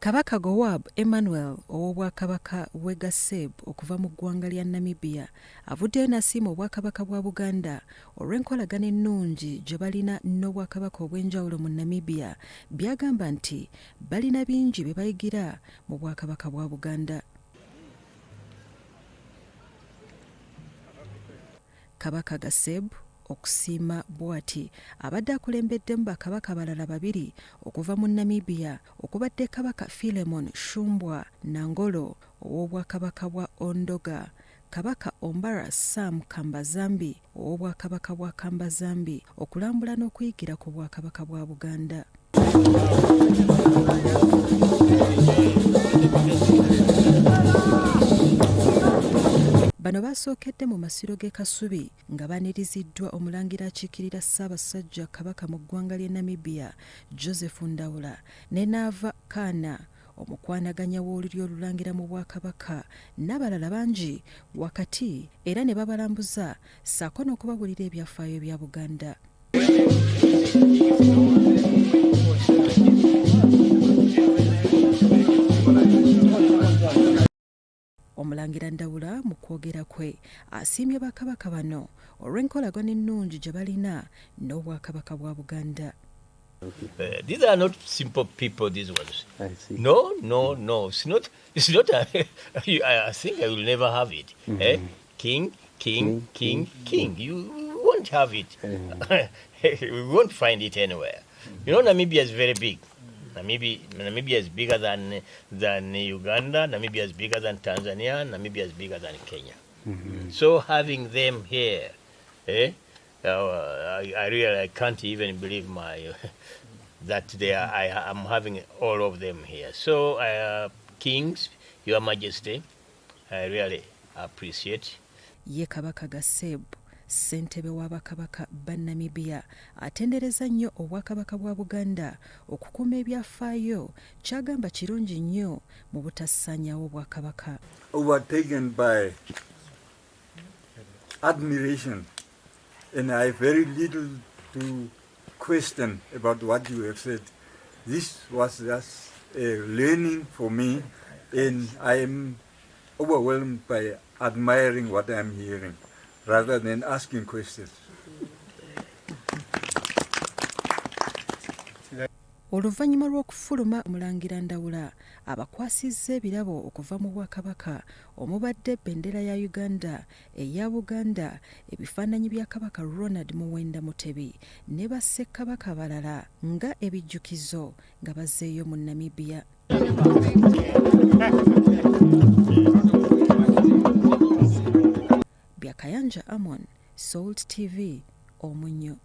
Kabaka Gowab Emmanuel ow'obwakabaka bw'e Gaseb okuva mu ggwanga lya Namibia avuddeyo n'asiima obwakabaka bwa Buganda olw'enkolagana ennungi gye balina n'obwakabaka obw'enjawulo mu Namibia, by'agamba nti balina bingi bye bayigira mu bwakabaka bwa Buganda. Kabaka Gaseb okusiima bw'ati abadde akulembeddemu bakabaka balala babiri okuva mu Namibia okubadde Kabaka Philemon Shumbwa Nangolo ow'obwakabaka bwa Ondoga, Kabaka Ombara Sam Kambazambi ow'obwakabaka bwa Kambazambi okulambula n'okuyigira ku bwakabaka bwa Buganda. Bano basookedde mu masiro g'e Kasubi nga baniriziddwa omulangira akiikirira Ssaabasajja Kabaka mu ggwanga ly'e Namibia Joseph Ndawula ne Naava Kaana omukwanaganya w'olulyo olulangira mu Bwakabaka n'abalala bangi wakati era ne babalambuza ssaako n'okubabulira ebyafaayo bya Buganda. Omulangira Ndawula mu kwogera kwe asiimye bakabaka bano olw'enkolagana ennungi gye balina n'obwakabaka bwa Buganda. These are not simple people, these ones. I see. No. It's not I think I will never have it. King. You won't have it. We won't find it anywhere. You know, Namibia is very big. Namibia is bigger than Uganda. Namibia is bigger than Tanzania. Namibia is bigger than Kenya. So having them here, I really can't even believe that I'm having all of them here. So Kings, Your Majesty, I really appreciate. Ye Kabaka Gaseb ssentebe w'abakabaka ba Namibia atendereza nnyo obwakabaka bwa Buganda okukuuma ebyafaayo ky'agamba kirungi nnyo mu butassaanyawo obwakabaka. Overtaken by admiration, and I have very little to question about what you have said. This was just a learning for me, and I am overwhelmed by admiring what I am hearing, rather than asking questions. Oluvannyuma lw'okufuluma Omulangira Ndawula abakwasizza ebirabo okuva mu Bwakabaka omubadde bbendera ya Uganda, eya Buganda, ebifaananyi bya Kabaka Ronald Muwenda Mutebi ne bassekabaka balala nga ebijjukizo nga bazzeeyo mu Namibia. Byakayanja Amon, Salt TV, Omunyo.